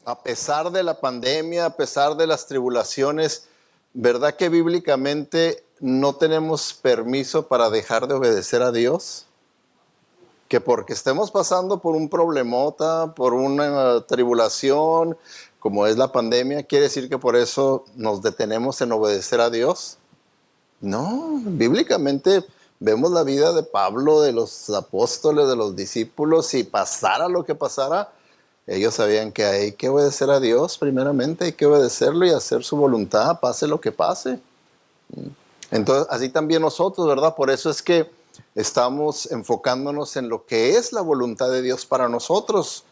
A pesar de la pandemia, a pesar de las tribulaciones, ¿verdad que bíblicamente no tenemos permiso para dejar de obedecer a Dios? Que porque estemos pasando por un problemota, por una tribulación, como es la pandemia, ¿quiere decir que por eso nos detenemos en obedecer a Dios? No, bíblicamente vemos la vida de Pablo, de los apóstoles, de los discípulos, y pasara lo que pasara, ellos sabían que hay que obedecer a Dios primeramente, hay que obedecerlo y hacer su voluntad, pase lo que pase. Entonces, así también nosotros, ¿verdad? Por eso es que estamos enfocándonos en lo que es la voluntad de Dios para nosotros.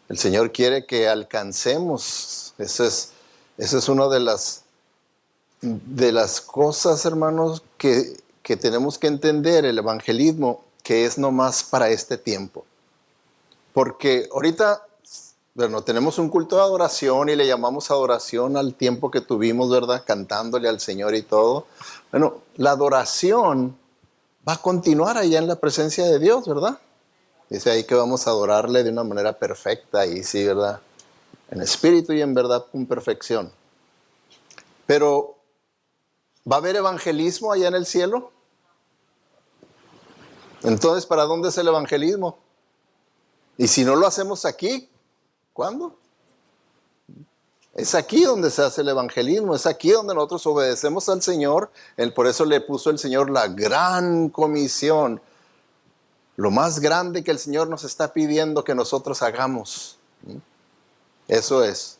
El Señor quiere que alcancemos. Esa es una de las cosas, hermanos, que tenemos que entender, el evangelismo, que es nomás para este tiempo. Porque ahorita, bueno, tenemos un culto de adoración y le llamamos adoración al tiempo que tuvimos, ¿verdad? Cantándole al Señor y todo. Bueno, la adoración va a continuar allá en la presencia de Dios, ¿verdad? Dice ahí que vamos a adorarle de una manera perfecta y sí, ¿verdad? En espíritu y en verdad con perfección. Pero, ¿va a haber evangelismo allá en el cielo? Entonces, ¿para dónde es el evangelismo? Y si no lo hacemos aquí, ¿cuándo? Es aquí donde se hace el evangelismo, es aquí donde nosotros obedecemos al Señor. Por eso le puso el Señor la gran comisión, lo más grande que el Señor nos está pidiendo que nosotros hagamos. Eso es,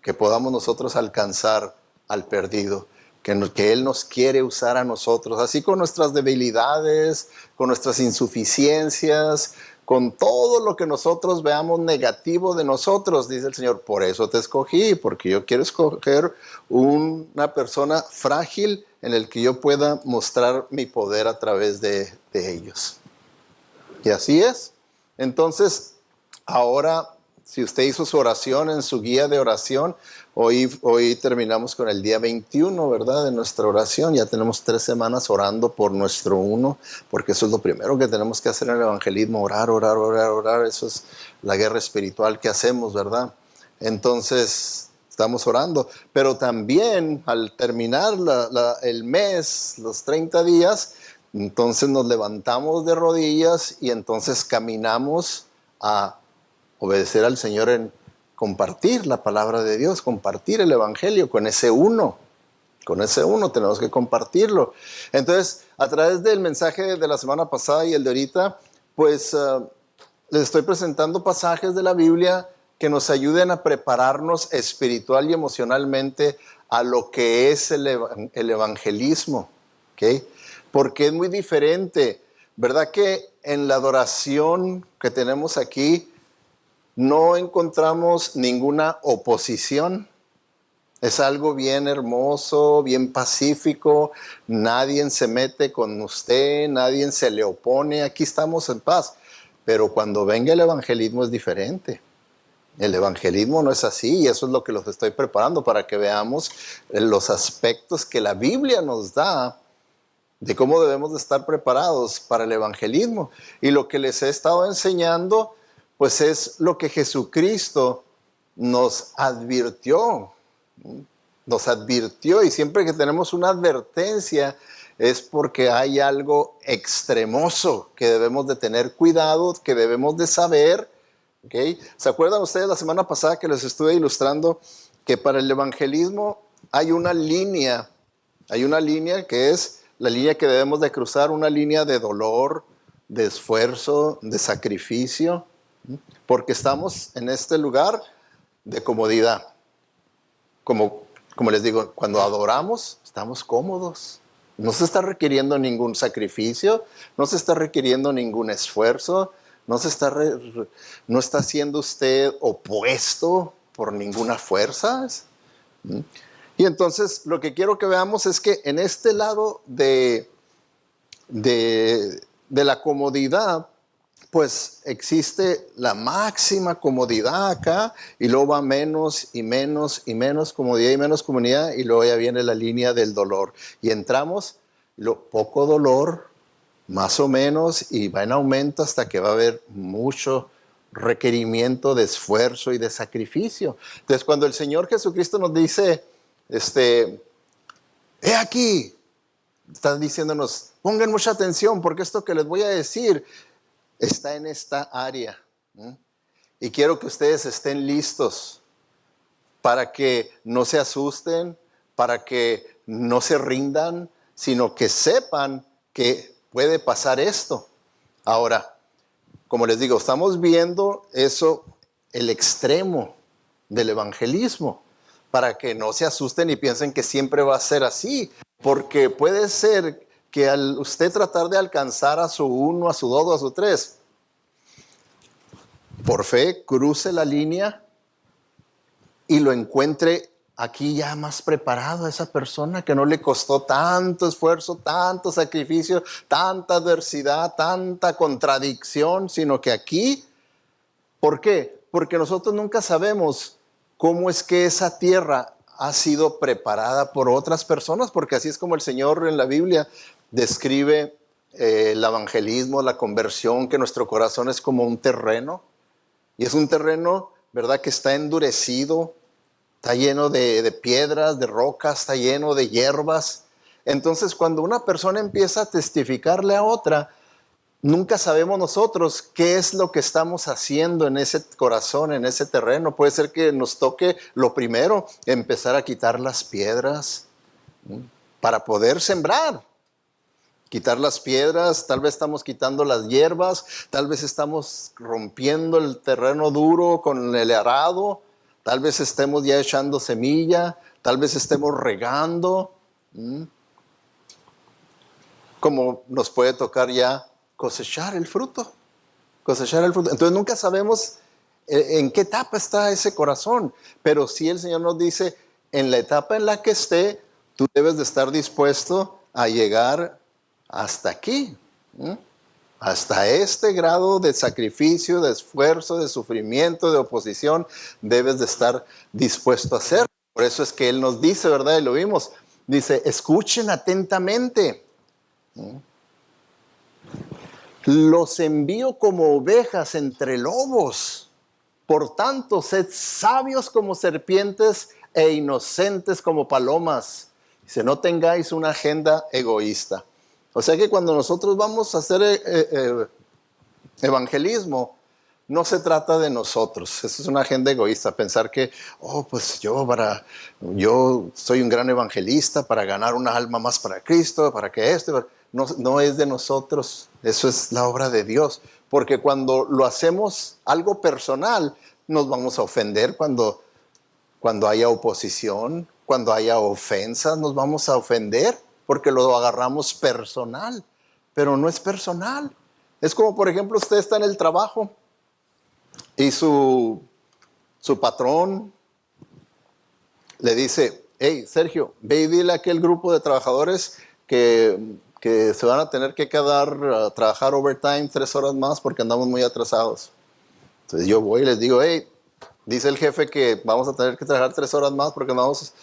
que podamos nosotros alcanzar al perdido, que Él nos quiere usar a nosotros, así con nuestras debilidades, con nuestras insuficiencias, con todo lo que nosotros veamos negativo de nosotros, dice el Señor. Por eso te escogí, porque yo quiero escoger una persona frágil en el que yo pueda mostrar mi poder a través de ellos. Y así es. Entonces, ahora, si usted hizo su oración en su guía de oración, hoy terminamos con el día 21, ¿verdad? De nuestra oración. Ya tenemos 3 semanas orando por nuestro uno, porque eso es lo primero que tenemos que hacer en el evangelismo, orar, orar, orar, orar. Eso es la guerra espiritual que hacemos, ¿verdad? Entonces, estamos orando. Pero también, al terminar el mes, los 30 días, entonces nos levantamos de rodillas y entonces caminamos a obedecer al Señor en compartir la palabra de Dios, compartir el evangelio con ese uno. Con ese uno tenemos que compartirlo. Entonces, a través del mensaje de la semana pasada y el de ahorita, pues les estoy presentando pasajes de la Biblia que nos ayuden a prepararnos espiritual y emocionalmente a lo que es el evangelismo, ¿ok? Porque es muy diferente, ¿verdad? Que en la adoración que tenemos aquí no encontramos ninguna oposición. Es algo bien hermoso, bien pacífico, nadie se mete con usted, nadie se le opone, aquí estamos en paz. Pero cuando venga el evangelismo es diferente. El evangelismo no es así y eso es lo que los estoy preparando para que veamos los aspectos que la Biblia nos da de cómo debemos de estar preparados para el evangelismo. Y lo que les he estado enseñando, pues es lo que Jesucristo nos advirtió. Nos advirtió, y siempre que tenemos una advertencia es porque hay algo extremoso que debemos de tener cuidado, que debemos de saber. ¿Okay? ¿Se acuerdan ustedes la semana pasada que les estuve ilustrando que para el evangelismo hay una línea que es la línea que debemos de cruzar, una línea de dolor, de esfuerzo, de sacrificio, porque estamos en este lugar de comodidad. Como les digo, cuando adoramos, estamos cómodos. No se está requiriendo ningún sacrificio, no se está requiriendo ningún esfuerzo, no está siendo usted opuesto por ninguna fuerza. Y entonces lo que quiero que veamos es que en este lado de la comodidad, pues existe la máxima comodidad acá y luego va menos y menos y menos comodidad y menos comodidad y luego ya viene la línea del dolor. Y entramos, poco dolor, más o menos, y va en aumento hasta que va a haber mucho requerimiento de esfuerzo y de sacrificio. Entonces, cuando el Señor Jesucristo nos dice, he aquí, está diciéndonos, pongan mucha atención porque esto que les voy a decir está en esta área. Y quiero que ustedes estén listos para que no se asusten, para que no se rindan, sino que sepan que puede pasar esto. Ahora, como les digo, estamos viendo eso, el extremo del evangelismo, para que no se asusten y piensen que siempre va a ser así, porque puede ser que al usted tratar de alcanzar a su 1, a su 2, a su 3, por fe cruce la línea y lo encuentre aquí ya más preparado a esa persona que no le costó tanto esfuerzo, tanto sacrificio, tanta adversidad, tanta contradicción, sino que aquí, ¿por qué? Porque nosotros nunca sabemos cómo es que esa tierra ha sido preparada por otras personas, porque así es como el Señor en la Biblia describe el evangelismo, la conversión, que nuestro corazón es como un terreno, y es un terreno, ¿verdad?, que está endurecido, está lleno de piedras, de rocas, está lleno de hierbas. Entonces, cuando una persona empieza a testificarle a otra, nunca sabemos nosotros qué es lo que estamos haciendo en ese corazón, en ese terreno. Puede ser que nos toque lo primero, empezar a quitar las piedras para poder sembrar. Quitar las piedras, tal vez estamos quitando las hierbas, tal vez estamos rompiendo el terreno duro con el arado, tal vez estemos ya echando semilla, tal vez estemos regando, como nos puede tocar ya cosechar el fruto. Entonces nunca sabemos en qué etapa está ese corazón, pero sí el Señor nos dice, en la etapa en la que esté, tú debes de estar dispuesto a llegar hasta aquí, hasta este grado de sacrificio, de esfuerzo, de sufrimiento, de oposición, debes de estar dispuesto a hacer. Por eso es que Él nos dice, ¿verdad? Y lo vimos, dice, escuchen atentamente. Los envío como ovejas entre lobos. Por tanto, sed sabios como serpientes e inocentes como palomas. Dice, no tengáis una agenda egoísta. O sea que cuando nosotros vamos a hacer evangelismo, no se trata de nosotros. Eso es una agenda egoísta. Pensar que, pues yo soy un gran evangelista para ganar una alma más para Cristo, para que no es de nosotros. Eso es la obra de Dios. Porque cuando lo hacemos algo personal, nos vamos a ofender cuando haya oposición, cuando haya ofensas, nos vamos a ofender porque lo agarramos personal, pero no es personal. Es como, por ejemplo, usted está en el trabajo y su patrón le dice, hey, Sergio, ve y dile a aquel grupo de trabajadores que se van a tener que quedar a trabajar overtime 3 horas más porque andamos muy atrasados. Entonces yo voy y les digo, hey, dice el jefe que vamos a tener que trabajar 3 horas más porque andamos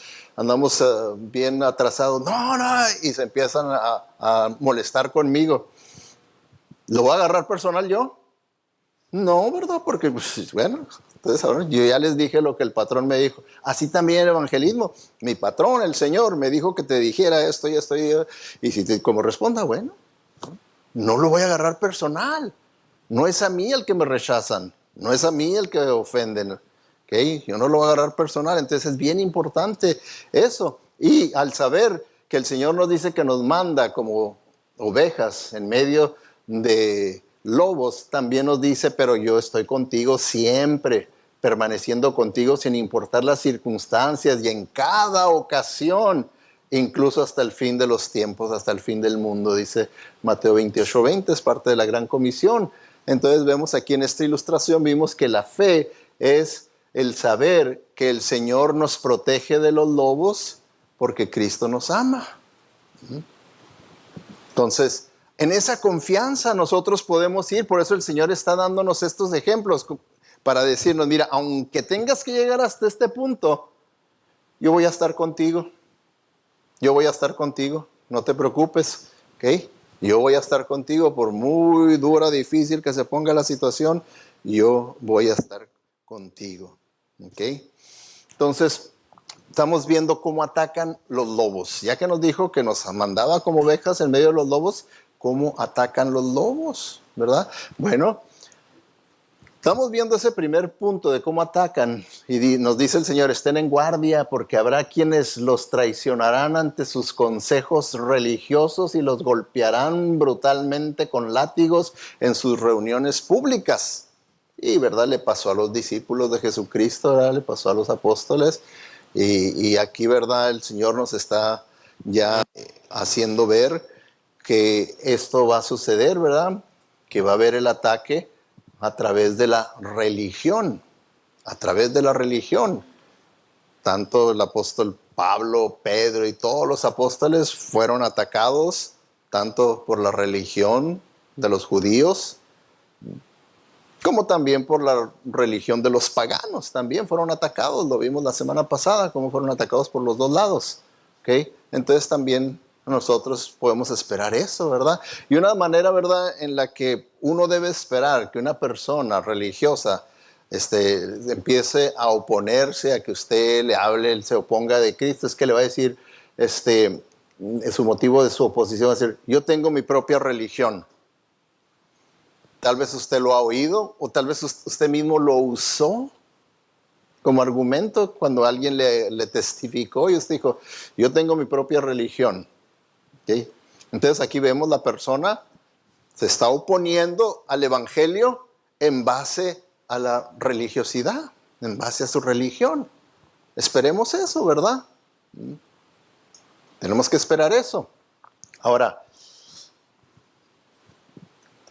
bien atrasados. No, y se empiezan a molestar conmigo. ¿Lo voy a agarrar personal yo? No, ¿verdad? Porque, bueno, entonces ahora yo ya les dije lo que el patrón me dijo. Así también el evangelismo. Mi patrón, el Señor, me dijo que te dijera esto y esto. Y si como responda, bueno, no lo voy a agarrar personal. No es a mí el que me rechazan. No es a mí el que ofenden. ¿Okay? Yo no lo voy a agarrar personal. Entonces es bien importante eso. Y al saber que el Señor nos dice que nos manda como ovejas en medio de lobos, también nos dice, pero yo estoy contigo siempre, permaneciendo contigo sin importar las circunstancias y en cada ocasión, incluso hasta el fin de los tiempos, hasta el fin del mundo, dice Mateo 28:20, es parte de la gran comisión. Entonces vemos aquí en esta ilustración, vimos que la fe es el saber que el Señor nos protege de los lobos porque Cristo nos ama. Entonces, en esa confianza nosotros podemos ir, por eso el Señor está dándonos estos ejemplos para decirnos, mira, aunque tengas que llegar hasta este punto, yo voy a estar contigo, no te preocupes, ¿ok? Yo voy a estar contigo por muy dura, difícil que se ponga la situación, yo voy a estar contigo. ¿Ok? Entonces, estamos viendo cómo atacan los lobos. Ya que nos dijo que nos mandaba como ovejas en medio de los lobos, cómo atacan los lobos, ¿verdad? Bueno, estamos viendo ese primer punto de cómo atacan y nos dice el Señor, estén en guardia porque habrá quienes los traicionarán ante sus consejos religiosos y los golpearán brutalmente con látigos en sus reuniones públicas. Y, ¿verdad? Le pasó a los discípulos de Jesucristo, ¿verdad? Le pasó a los apóstoles. Y aquí, ¿verdad? El Señor nos está ya haciendo ver que esto va a suceder, ¿verdad? Que va a haber el ataque a través de la religión, a través de la religión. Tanto el apóstol Pablo, Pedro y todos los apóstoles fueron atacados tanto por la religión de los judíos, como también por la religión de los paganos, también fueron atacados, lo vimos la semana pasada, cómo fueron atacados por los dos lados, ¿ok? Entonces también nosotros podemos esperar eso, ¿verdad? Y una manera, ¿verdad?, en la que uno debe esperar que una persona religiosa empiece a oponerse a que usted le hable, se oponga de Cristo, es que le va a decir, su motivo de su oposición va a decir, yo tengo mi propia religión. Tal vez usted lo ha oído o tal vez usted mismo lo usó como argumento cuando alguien le testificó y usted dijo, yo tengo mi propia religión. ¿Okay? Entonces aquí vemos la persona se está oponiendo al evangelio en base a la religiosidad, en base a su religión. Esperemos eso, ¿verdad? Tenemos que esperar eso. Ahora,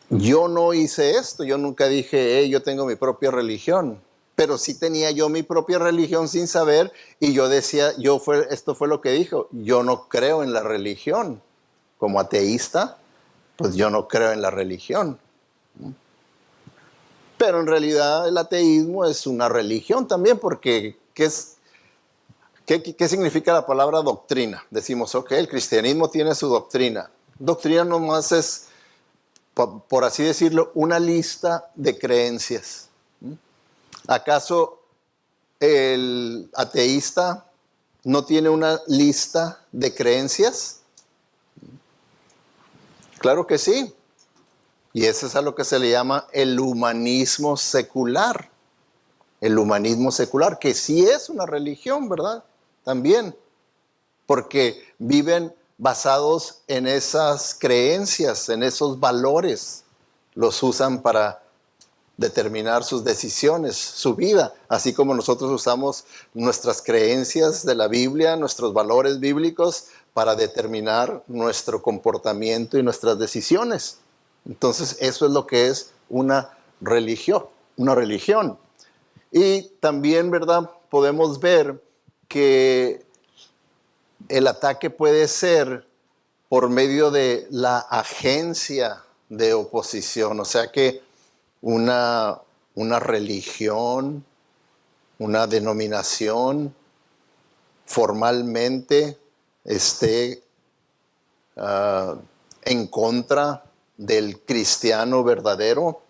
yo no hice esto, yo nunca dije, yo tengo mi propia religión, pero sí tenía yo mi propia religión sin saber y yo decía, esto fue lo que dijo, yo no creo en la religión. Como ateísta, pues yo no creo en la religión. Pero en realidad el ateísmo es una religión también, porque ¿qué significa la palabra doctrina? Decimos, ok, el cristianismo tiene su doctrina. Doctrina nomás es, por así decirlo, una lista de creencias. ¿Acaso el ateísta no tiene una lista de creencias? Claro que sí. Y eso es a lo que se le llama el humanismo secular. El humanismo secular, que sí es una religión, ¿verdad? También. Porque viven basados en esas creencias, en esos valores. Los usan para determinar sus decisiones, su vida. Así como nosotros usamos nuestras creencias de la Biblia, nuestros valores bíblicos, para determinar nuestro comportamiento y nuestras decisiones. Entonces, eso es lo que es una religión, una religión. Y también, ¿verdad?, podemos ver que el ataque puede ser por medio de la agencia de oposición, o sea que una religión, una denominación formalmente esté en contra del cristiano verdadero,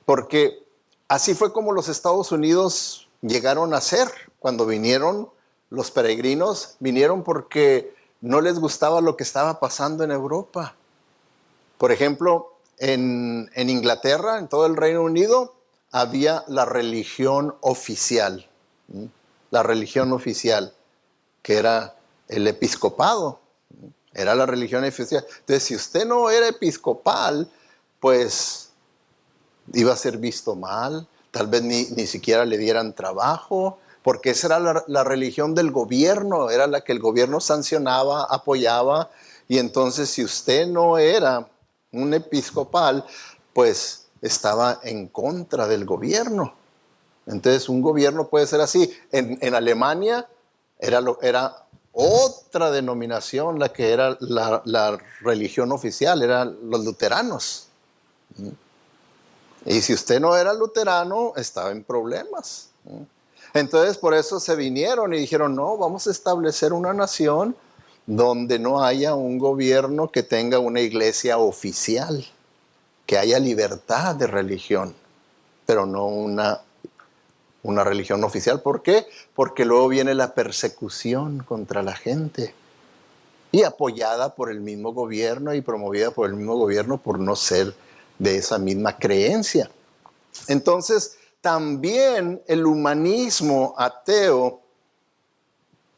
porque así fue como los Estados Unidos llegaron a ser cuando vinieron los peregrinos, vinieron porque no les gustaba lo que estaba pasando en Europa. Por ejemplo, en Inglaterra, en todo el Reino Unido, había la religión oficial, que era el episcopado. Era la religión oficial. Entonces, si usted no era episcopal, pues iba a ser visto mal. Tal vez ni siquiera le dieran trabajo, porque esa era la religión del gobierno, era la que el gobierno sancionaba, apoyaba. Y entonces, si usted no era un episcopal, pues estaba en contra del gobierno. Entonces, un gobierno puede ser así. En Alemania era otra denominación la que era la religión oficial, eran los luteranos. Y si usted no era luterano, estaba en problemas. Entonces, por eso se vinieron y dijeron, no, vamos a establecer una nación donde no haya un gobierno que tenga una iglesia oficial, que haya libertad de religión. pero no una religión oficial. ¿Por qué? Porque luego viene la persecución contra la gente y apoyada por el mismo gobierno y promovida por el mismo gobierno por no ser de esa misma creencia. Entonces, también el humanismo ateo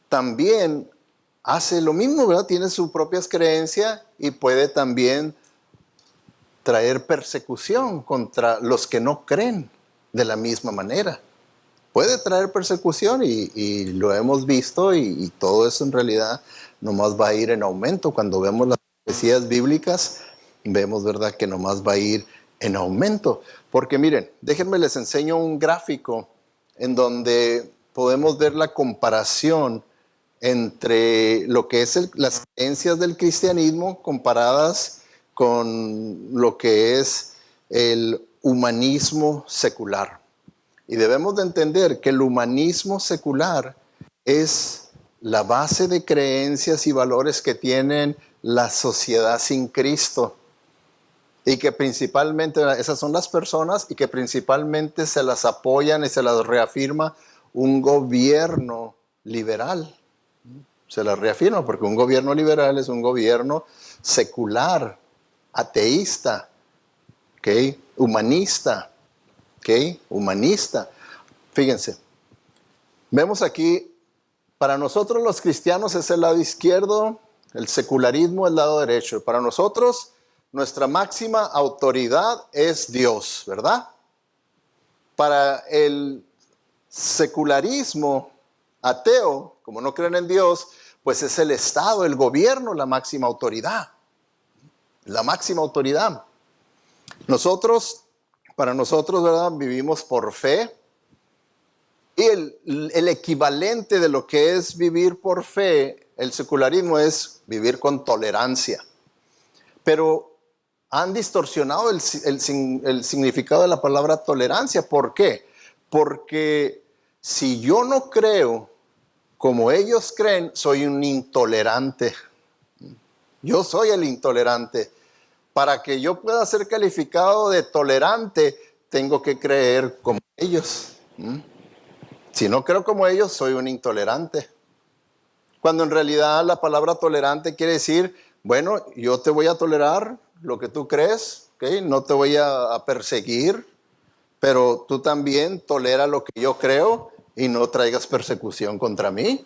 también hace lo mismo, ¿verdad? Tiene sus propias creencias y puede también traer persecución contra los que no creen de la misma manera. Puede traer persecución y lo hemos visto y todo eso en realidad nomás va a ir en aumento. Cuando vemos las profecías bíblicas, vemos, ¿verdad?, que nomás va a ir en aumento. Porque miren, déjenme les enseño un gráfico en donde podemos ver la comparación entre lo que es las creencias del cristianismo comparadas con lo que es el humanismo secular. Y debemos de entender que el humanismo secular es la base de creencias y valores que tienen la sociedad sin Cristo. Y que principalmente, esas son las personas y que principalmente se las apoyan y se las reafirma un gobierno liberal. Se las reafirma porque un gobierno liberal es un gobierno secular, ateísta, ¿okay?, humanista. ¿Okay? Humanista. Fíjense, vemos aquí, para nosotros los cristianos es el lado izquierdo, el secularismo el lado derecho. Para nosotros, nuestra máxima autoridad es Dios, ¿verdad? Para el secularismo ateo, como no creen en Dios, pues es el Estado, el gobierno, la máxima autoridad. La máxima autoridad. Para nosotros, ¿verdad?, vivimos por fe. Y el equivalente de lo que es vivir por fe, el secularismo, es vivir con tolerancia. Pero han distorsionado el significado de la palabra tolerancia. ¿Por qué? Porque si yo no creo como ellos creen, soy un intolerante. Yo soy el intolerante. Para que yo pueda ser calificado de tolerante, tengo que creer como ellos. Si no creo como ellos, soy un intolerante. Cuando en realidad la palabra tolerante quiere decir, bueno, yo te voy a tolerar lo que tú crees, ¿okay? No te voy a perseguir, pero tú también tolera lo que yo creo y no traigas persecución contra mí.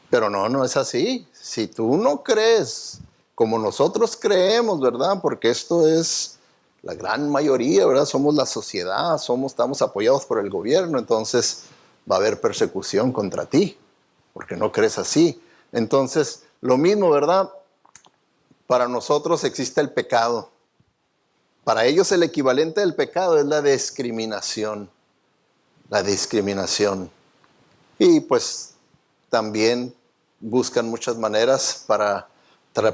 Pero no es así. Si tú no crees como nosotros creemos, ¿verdad? Porque esto es la gran mayoría, ¿verdad? Somos la sociedad, estamos apoyados por el gobierno, entonces va a haber persecución contra ti, porque no crees así. Entonces, lo mismo, ¿verdad? Para nosotros existe el pecado. Para ellos el equivalente del pecado es la discriminación. La discriminación. Y pues también buscan muchas maneras para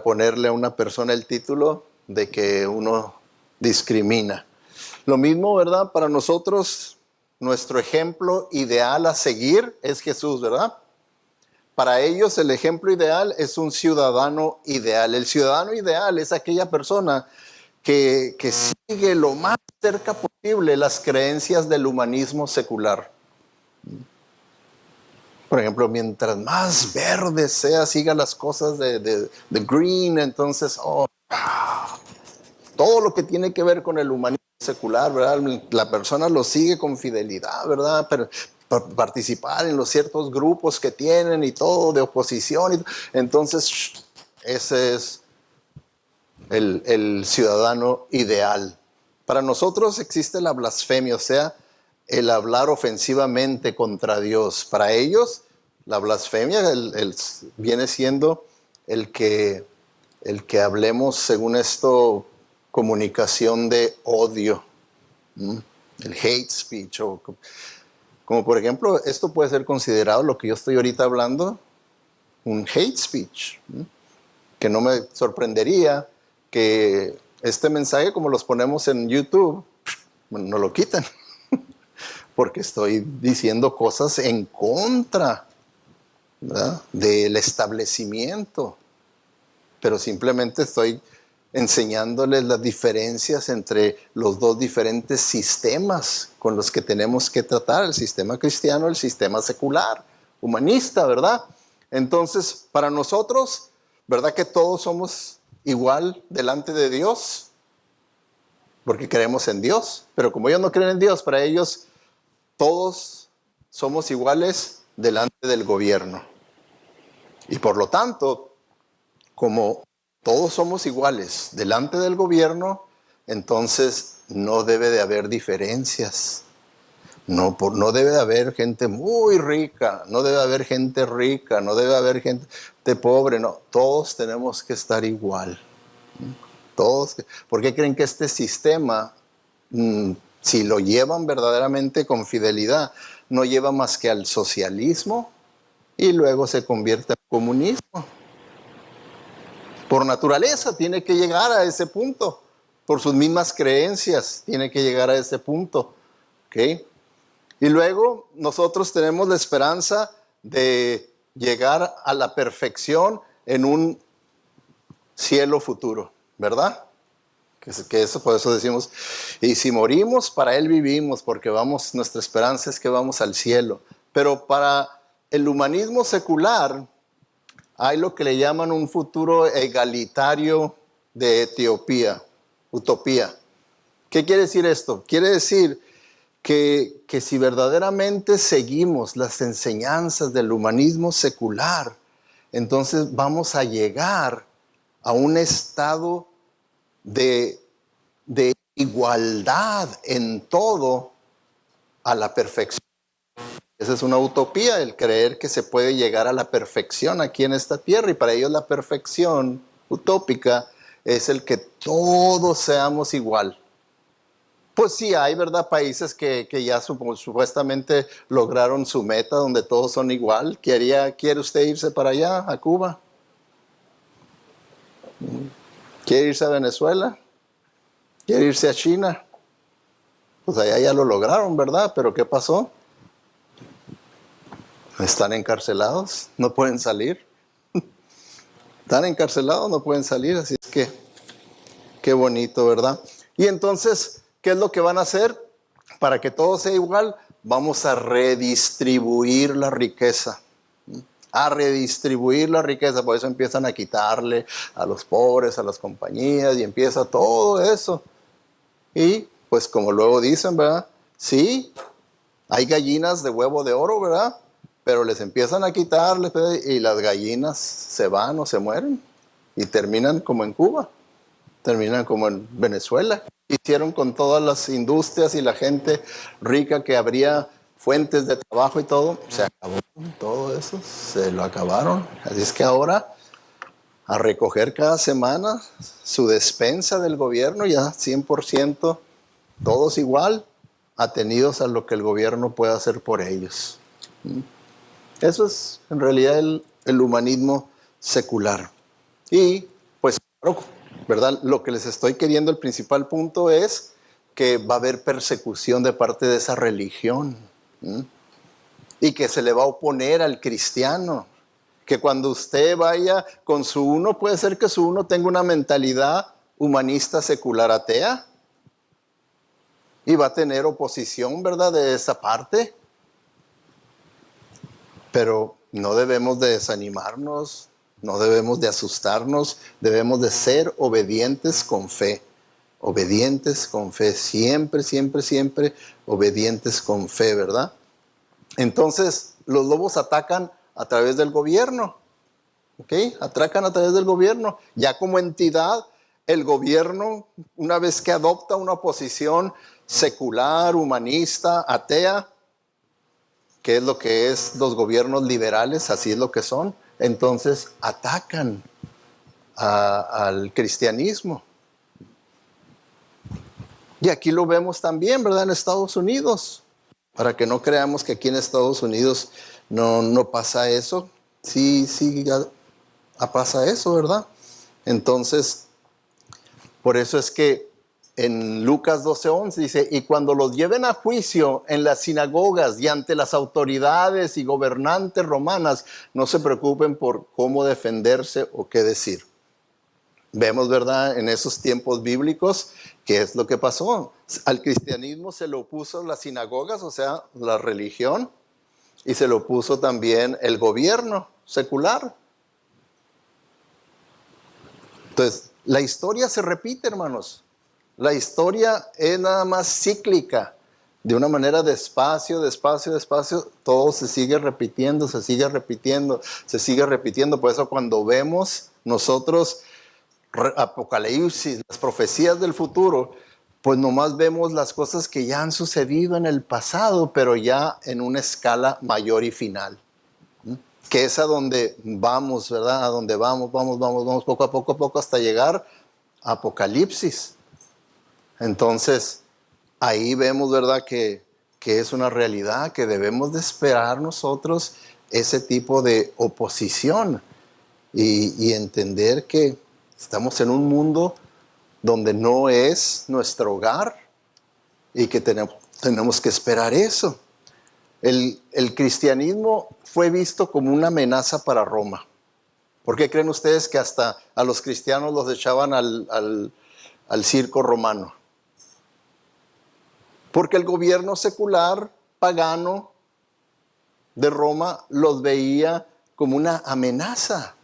ponerle a una persona el título de que uno discrimina. Lo mismo, ¿verdad? Para nosotros, nuestro ejemplo ideal a seguir es Jesús, ¿verdad? Para ellos el ejemplo ideal es un ciudadano ideal. El ciudadano ideal es aquella persona que sigue lo más cerca posible las creencias del humanismo secular. Por ejemplo, mientras más verde sea, siga las cosas de green, entonces, todo lo que tiene que ver con el humanismo secular, ¿verdad? La persona lo sigue con fidelidad, ¿verdad? Pero participar en los ciertos grupos que tienen y todo, de oposición. Entonces, ese es el ciudadano ideal. Para nosotros existe la blasfemia, o sea, el hablar ofensivamente contra Dios. Para ellos, la blasfemia viene siendo el que hablemos, según esto, comunicación de odio, el hate speech, o como por ejemplo, esto puede ser considerado, lo que yo estoy ahorita hablando, un hate speech, que no me sorprendería que este mensaje, como los ponemos en YouTube, no lo quiten, porque estoy diciendo cosas en contra, ¿verdad?, del establecimiento, pero simplemente estoy enseñándoles las diferencias entre los dos diferentes sistemas con los que tenemos que tratar, el sistema cristiano, el sistema secular, humanista, ¿verdad? Entonces, para nosotros, ¿verdad que todos somos igual delante de Dios? Porque creemos en Dios, pero como ellos no creen en Dios, para ellos todos somos iguales delante del gobierno. Y por lo tanto, como todos somos iguales delante del gobierno, entonces no debe de haber diferencias. No debe de haber gente muy rica, no debe de haber gente rica, no debe de haber gente pobre, no. Todos tenemos que estar igual. Todos. ¿Por qué creen que este sistema, si lo llevan verdaderamente con fidelidad, no lleva más que al socialismo y luego se convierte en comunismo? Por naturaleza tiene que llegar a ese punto, por sus mismas creencias tiene que llegar a ese punto, ¿ok? Y luego nosotros tenemos la esperanza de llegar a la perfección en un cielo futuro, ¿verdad? Que eso, por eso decimos, y si morimos, para Él vivimos, porque nuestra esperanza es que vamos al cielo. Pero para el humanismo secular hay lo que le llaman un futuro egalitario de Etiopía, utopía. ¿Qué quiere decir esto? Quiere decir que si verdaderamente seguimos las enseñanzas del humanismo secular, entonces vamos a llegar a un estado de igualdad en todo a la perfección. Esa es una utopía, el creer que se puede llegar a la perfección aquí en esta tierra, y para ellos la perfección utópica es el que todos seamos igual. Pues sí, hay, ¿verdad?, países que ya supuestamente lograron su meta donde todos son igual. ¿Quiere usted irse para allá, a Cuba? ¿Quiere irse a Venezuela? ¿Quiere irse a China? Pues allá ya lo lograron, ¿verdad? Pero ¿qué pasó? Están encarcelados, no pueden salir. Están encarcelados, no pueden salir, así es que qué bonito, ¿verdad? Y entonces, ¿qué es lo que van a hacer? Para que todo sea igual, vamos a redistribuir la riqueza. A redistribuir la riqueza, por eso empiezan a quitarle a los pobres, a las compañías, y empieza todo eso. Y pues como luego dicen, ¿verdad? Sí, hay gallinas de huevo de oro, ¿verdad? Pero les empiezan a quitarles y las gallinas se van o se mueren y terminan como en Cuba, terminan como en Venezuela. Hicieron con todas las industrias y la gente rica que habría fuentes de trabajo y todo, se acabó todo eso, se lo acabaron. Así es que ahora a recoger cada semana su despensa del gobierno, ya 100%, todos igual, atenidos a lo que el gobierno pueda hacer por ellos. Eso es en realidad el humanismo secular. Y pues, ¿verdad? Lo que les estoy queriendo, el principal punto es que va a haber persecución de parte de esa religión. Y que se le va a oponer al cristiano. Que cuando usted vaya con su uno, puede ser que su uno tenga una mentalidad humanista secular atea. Y va a tener oposición, ¿verdad?, de esa parte. Pero no debemos de desanimarnos, no debemos de asustarnos, debemos de ser obedientes con fe. Obedientes con fe, siempre, siempre, siempre obedientes con fe, ¿verdad? Entonces, los lobos atacan a través del gobierno, ¿ok? Atacan a través del gobierno. Ya como entidad, el gobierno, una vez que adopta una posición secular, humanista, atea, que es lo que es los gobiernos liberales, así es lo que son, entonces atacan al cristianismo. Y aquí lo vemos también, ¿verdad?, en Estados Unidos. Para que no creamos que aquí en Estados Unidos no pasa eso. Sí, pasa eso, ¿verdad? Entonces, por eso es que en Lucas 12:11 dice, y cuando los lleven a juicio en las sinagogas y ante las autoridades y gobernantes romanas, no se preocupen por cómo defenderse o qué decir. vemos, ¿verdad?, en esos tiempos bíblicos, ¿qué es lo que pasó? Al cristianismo se le opuso las sinagogas, o sea, la religión, y se le opuso también el gobierno secular. Entonces, la historia se repite, hermanos. La historia es nada más cíclica. De una manera despacio, despacio, despacio, todo se sigue repitiendo, se sigue repitiendo, se sigue repitiendo. Por eso cuando vemos nosotros Apocalipsis, las profecías del futuro, pues nomás vemos las cosas que ya han sucedido en el pasado, pero ya en una escala mayor y final. Que es a donde vamos, ¿verdad? A donde vamos poco a poco hasta llegar a Apocalipsis. Entonces, ahí vemos, ¿verdad?, que es una realidad, que debemos de esperar nosotros ese tipo de oposición y entender que estamos en un mundo donde no es nuestro hogar y que tenemos que esperar eso. El cristianismo fue visto como una amenaza para Roma. ¿Por qué creen ustedes que hasta a los cristianos los echaban al circo romano? Porque el gobierno secular, pagano de Roma, los veía como una amenaza.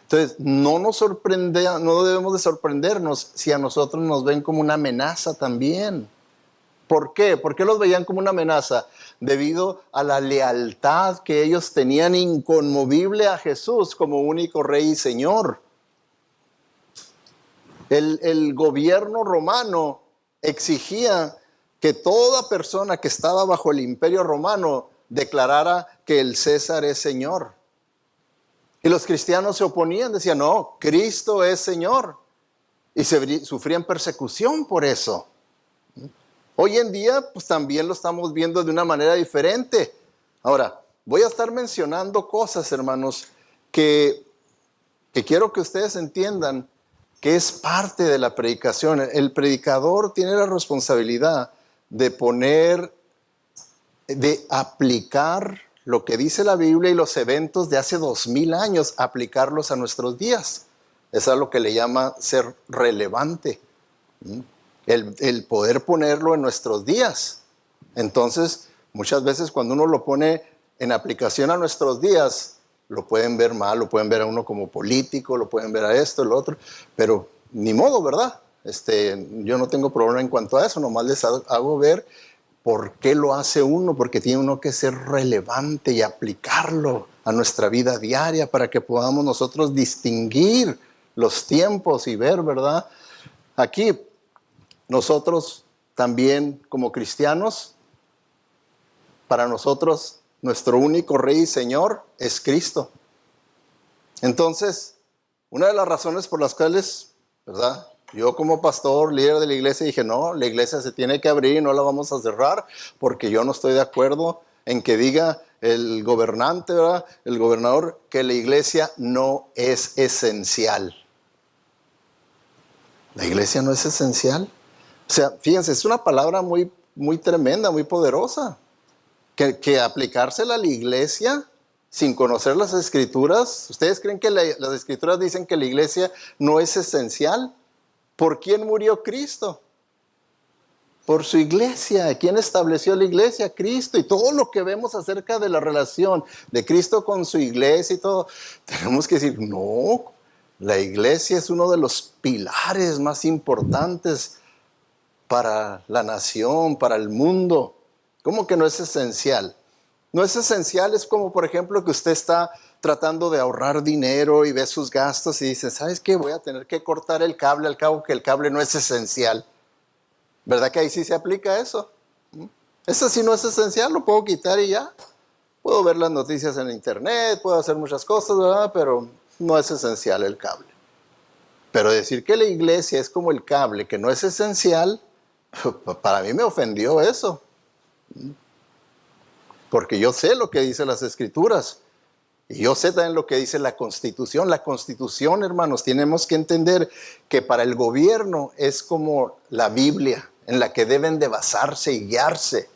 Entonces, no debemos de sorprendernos si a nosotros nos ven como una amenaza también. ¿Por qué? ¿Por qué los veían como una amenaza? Debido a la lealtad que ellos tenían inconmovible a Jesús como único Rey y Señor. El gobierno romano exigía que toda persona que estaba bajo el imperio romano declarara que el César es Señor. Y los cristianos se oponían, decían, no, Cristo es Señor. Y sufrían persecución por eso. Hoy en día, pues también lo estamos viendo de una manera diferente. Ahora, voy a estar mencionando cosas, hermanos, que quiero que ustedes entiendan que es parte de la predicación. El predicador tiene la responsabilidad de aplicar lo que dice la Biblia y los eventos de hace 2000 años, aplicarlos a nuestros días. Eso es lo que le llama ser relevante. El poder ponerlo en nuestros días. Entonces, muchas veces cuando uno lo pone en aplicación a nuestros días, lo pueden ver mal, lo pueden ver a uno como político, lo pueden ver a esto, lo otro, pero ni modo, ¿verdad? Yo no tengo problema en cuanto a eso, nomás les hago ver por qué lo hace uno, porque tiene uno que ser relevante y aplicarlo a nuestra vida diaria para que podamos nosotros distinguir los tiempos y ver, ¿verdad? Aquí, nosotros también como cristianos, para nosotros, nuestro único Rey y Señor es Cristo. Entonces, una de las razones por las cuales, ¿verdad?, yo como pastor, líder de la iglesia, dije, no, la iglesia se tiene que abrir y no la vamos a cerrar, porque yo no estoy de acuerdo en que diga el gobernante, ¿verdad?, el gobernador, que la iglesia no es esencial. ¿La iglesia no es esencial? O sea, fíjense, es una palabra muy, muy tremenda, muy poderosa. Que aplicársela a la iglesia sin conocer las escrituras. ¿Ustedes creen que las escrituras dicen que la iglesia no es esencial? ¿Por quién murió Cristo? Por su iglesia. ¿Quién estableció la iglesia? Cristo. Y todo lo que vemos acerca de la relación de Cristo con su iglesia y todo, tenemos que decir, no, la iglesia es uno de los pilares más importantes para la nación, para el mundo. ¿Cómo que no es esencial? No es esencial, es como por ejemplo que usted está tratando de ahorrar dinero y ve sus gastos y dice, ¿sabes qué? Voy a tener que cortar el cable, al cabo que el cable no es esencial. ¿Verdad que ahí sí se aplica eso? Eso sí no es esencial, lo puedo quitar y ya. Puedo ver las noticias en internet, puedo hacer muchas cosas, ¿verdad? Pero no es esencial el cable. Pero decir que la iglesia es como el cable, que no es esencial, para mí me ofendió eso. Porque yo sé lo que dicen las escrituras. Y yo sé también lo que dice la Constitución. La Constitución, hermanos, tenemos que entender que para el gobierno es como la Biblia, en la que deben de basarse y guiarse.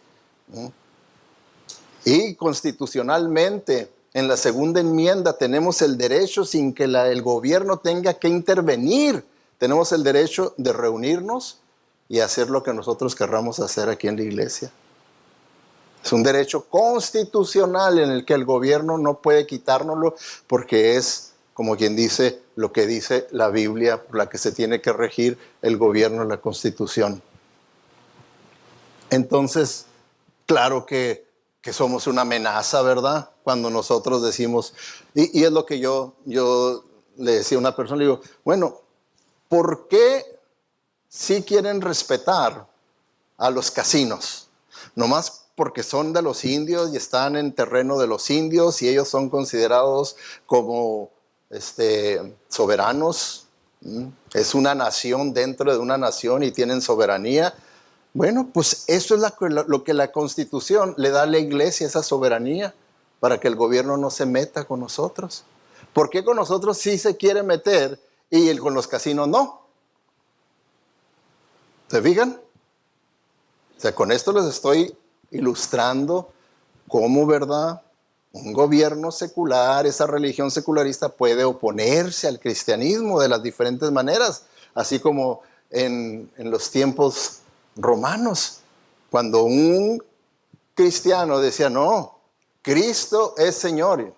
Y constitucionalmente, en la segunda enmienda, tenemos el derecho sin que el gobierno tenga que intervenir tenemos el derecho de reunirnos y hacer lo que nosotros querramos hacer aquí en la iglesia. Es un derecho constitucional en el que el gobierno no puede quitárnoslo porque es, como quien dice, lo que dice la Biblia, por la que se tiene que regir el gobierno, la Constitución. Entonces, claro que somos una amenaza, ¿verdad? Cuando nosotros decimos, y es lo que yo le decía a una persona, le digo, bueno, ¿por qué sí quieren respetar a los casinos? Nomás porque son de los indios y están en terreno de los indios y ellos son considerados como soberanos. Es una nación dentro de una nación y tienen soberanía. Bueno, pues eso es lo que la Constitución le da a la iglesia, esa soberanía, para que el gobierno no se meta con nosotros. ¿Por qué con nosotros sí se quiere meter y con los casinos no? ¿Se fijan? O sea, con esto les estoy ilustrando cómo, ¿verdad?, un gobierno secular, esa religión secularista puede oponerse al cristianismo de las diferentes maneras, así como en los tiempos romanos, cuando un cristiano decía, no, Cristo es Señor,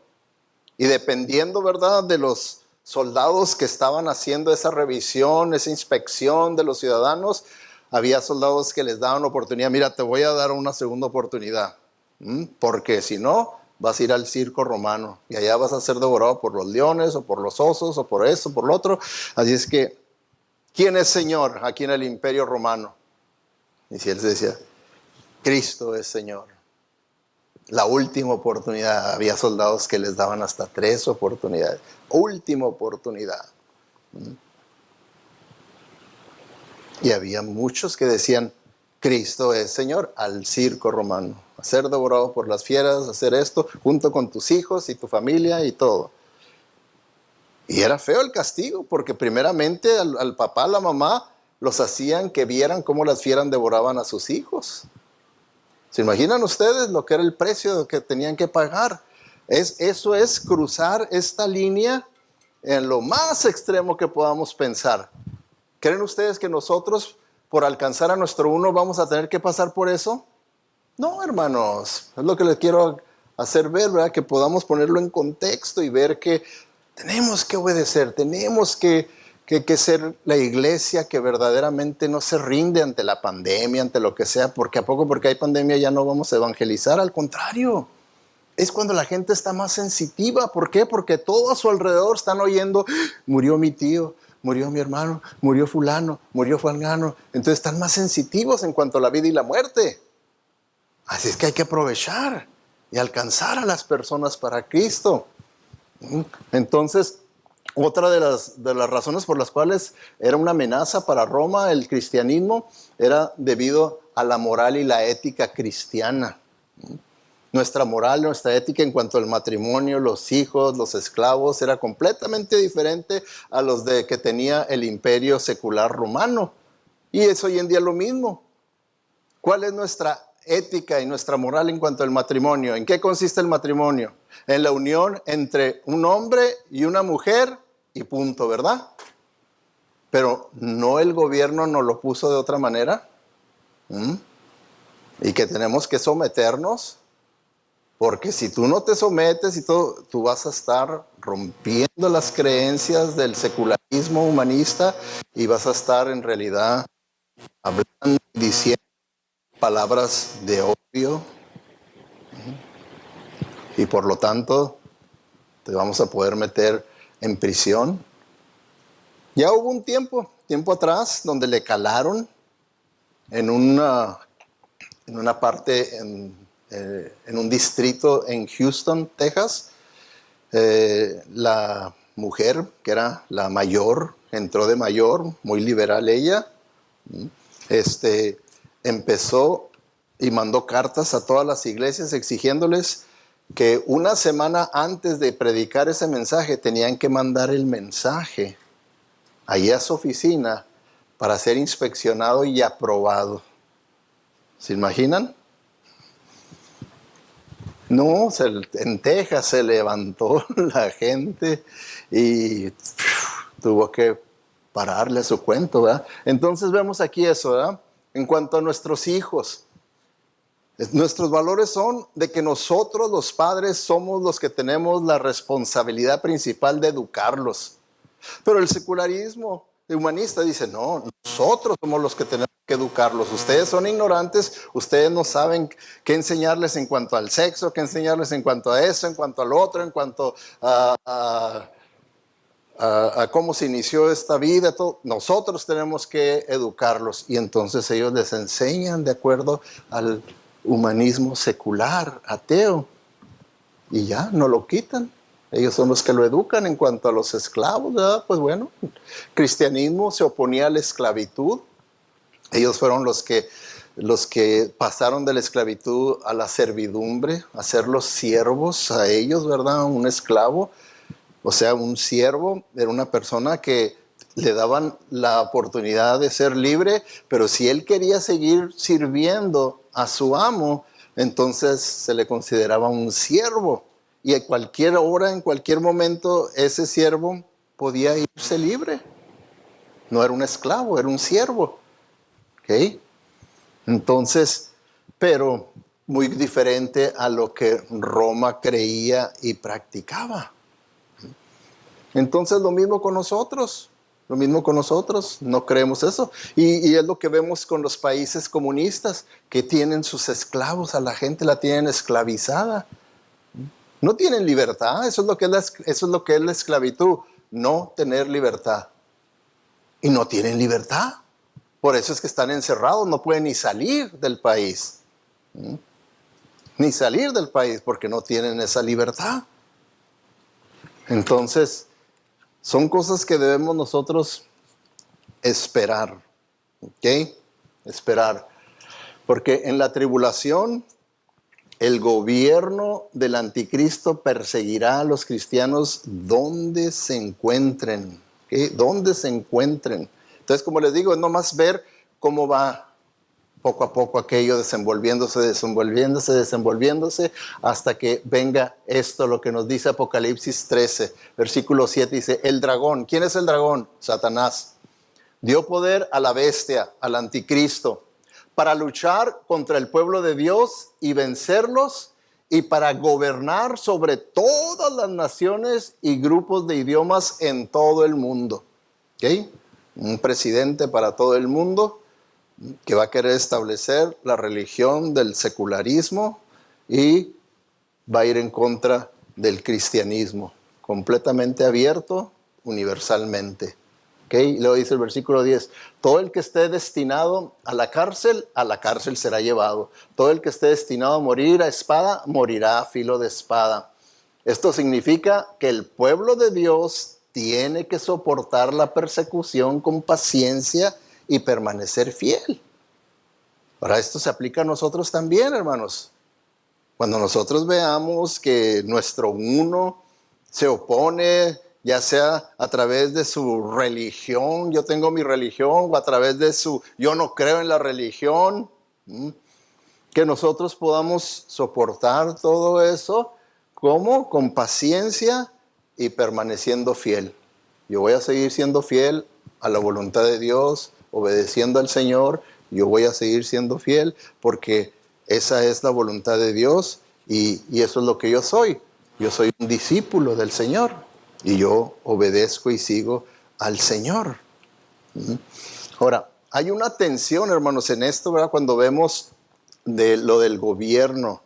y dependiendo, ¿verdad?, de los soldados que estaban haciendo esa revisión, esa inspección de los ciudadanos, había soldados que les daban oportunidad, mira, te voy a dar una segunda oportunidad, porque si no, vas a ir al circo romano y allá vas a ser devorado por los leones o por los osos o por eso, por lo otro. Así es que, ¿quién es Señor aquí en el Imperio Romano? Y si él se decía, Cristo es Señor. La última oportunidad, había soldados que les daban hasta 3 oportunidades. Última oportunidad. Y había muchos que decían, Cristo es Señor, al circo romano. A ser devorado por las fieras, hacer esto, junto con tus hijos y tu familia y todo. Y era feo el castigo, porque primeramente al papá, a la mamá, los hacían que vieran cómo las fieras devoraban a sus hijos. ¿Se imaginan ustedes lo que era el precio que tenían que pagar? Eso es cruzar esta línea en lo más extremo que podamos pensar. ¿Creen ustedes que nosotros, por alcanzar a nuestro uno, vamos a tener que pasar por eso? No, hermanos, es lo que les quiero hacer ver, ¿verdad? Que podamos ponerlo en contexto y ver que tenemos que obedecer, tenemos que ser la iglesia que verdaderamente no se rinde ante la pandemia, ante lo que sea, porque a poco porque hay pandemia ya no vamos a evangelizar, al contrario. Es cuando la gente está más sensitiva. ¿Por qué? Porque todo a su alrededor están oyendo, murió mi tío, murió mi hermano, murió fulano, murió fulano. Entonces están más sensitivos en cuanto a la vida y la muerte. Así es que hay que aprovechar y alcanzar a las personas para Cristo. Entonces, otra de las razones por las cuales era una amenaza para Roma el cristianismo era debido a la moral y la ética cristiana. Nuestra moral, nuestra ética en cuanto al matrimonio, los hijos, los esclavos, era completamente diferente a los de que tenía el imperio secular romano. Y es hoy en día lo mismo. ¿Cuál es nuestra ética y nuestra moral en cuanto al matrimonio? ¿En qué consiste el matrimonio? En la unión entre un hombre y una mujer y punto, ¿verdad? Pero ¿no el gobierno nos lo puso de otra manera? Y que tenemos que someternos, porque si tú no te sometes y todo, tú vas a estar rompiendo las creencias del secularismo humanista y vas a estar en realidad hablando y diciendo palabras de odio, y por lo tanto te vamos a poder meter en prisión. Ya hubo un tiempo atrás donde le calaron en una parte, en un distrito en Houston, Texas. La mujer, que era la mayor, entró de mayor, muy liberal ella, empezó y mandó cartas a todas las iglesias exigiéndoles que una semana antes de predicar ese mensaje tenían que mandar el mensaje allí a su oficina para ser inspeccionado y aprobado. ¿Se imaginan? No, en Texas se levantó la gente y tuvo que pararle a su cuento, ¿verdad? Entonces vemos aquí eso, ¿verdad? En cuanto a nuestros hijos, nuestros valores son de que nosotros los padres somos los que tenemos la responsabilidad principal de educarlos. Pero el secularismo humanista dice, no, nosotros somos los que tenemos que educarlos. Ustedes son ignorantes, ustedes no saben qué enseñarles en cuanto al sexo, qué enseñarles en cuanto a eso, en cuanto al otro, en cuanto a cómo se inició esta vida. Todo. Nosotros tenemos que educarlos y entonces ellos les enseñan de acuerdo al humanismo secular, ateo, y ya, no lo quitan. Ellos son los que lo educan en cuanto a los esclavos, ¿verdad? Pues bueno, el cristianismo se oponía a la esclavitud. Ellos fueron los que pasaron de la esclavitud a la servidumbre, a ser los siervos a ellos, ¿verdad? Un esclavo, o sea, un siervo era una persona que le daban la oportunidad de ser libre, pero si él quería seguir sirviendo a su amo, entonces se le consideraba un siervo. Y a cualquier hora, en cualquier momento, ese siervo podía irse libre. No era un esclavo, era un siervo. ¿Ok? Entonces, pero muy diferente a lo que Roma creía y practicaba. Entonces lo mismo con nosotros. Lo mismo con nosotros, no creemos eso. Y es lo que vemos con los países comunistas, que tienen sus esclavos, a la gente la tienen esclavizada. No tienen libertad, eso es lo que es la esclavitud, no tener libertad. Y no tienen libertad. Por eso es que están encerrados, no pueden ni salir del país. Ni salir del país porque no tienen esa libertad. Entonces, son cosas que debemos nosotros esperar. ¿Ok? Esperar. Porque en la tribulación, el gobierno del anticristo perseguirá a los cristianos donde se encuentren. ¿Okay? Donde se encuentren. Entonces, como les digo, es nomás ver cómo va poco a poco aquello desenvolviéndose, hasta que venga esto, lo que nos dice Apocalipsis 13, versículo 7, dice, el dragón. ¿Quién es el dragón? Satanás. Dio poder a la bestia, al anticristo, para luchar contra el pueblo de Dios y vencerlos, y para gobernar sobre todas las naciones y grupos de idiomas en todo el mundo. ¿Ok? Un presidente para todo el mundo que va a querer establecer la religión del secularismo y va a ir en contra del cristianismo, completamente abierto, universalmente. ¿Okay? Luego dice el versículo 10, todo el que esté destinado a la cárcel será llevado. Todo el que esté destinado a morir a espada, morirá a filo de espada. Esto significa que el pueblo de Dios tiene que soportar la persecución con paciencia y permanecer fiel. Ahora, esto se aplica a nosotros también, hermanos. Cuando nosotros veamos que nuestro uno se opone, ya sea a través de su religión, yo tengo mi religión, o a través de yo no creo en la religión, que nosotros podamos soportar todo eso, ¿cómo? Con paciencia y permaneciendo fiel. Yo voy a seguir siendo fiel a la voluntad de Dios, obedeciendo al Señor. Yo voy a seguir siendo fiel porque esa es la voluntad de Dios y eso es lo que yo soy. Yo soy un discípulo del Señor y yo obedezco y sigo al Señor. Ahora, hay una tensión, hermanos, en esto, ¿verdad? Cuando vemos de lo del gobierno,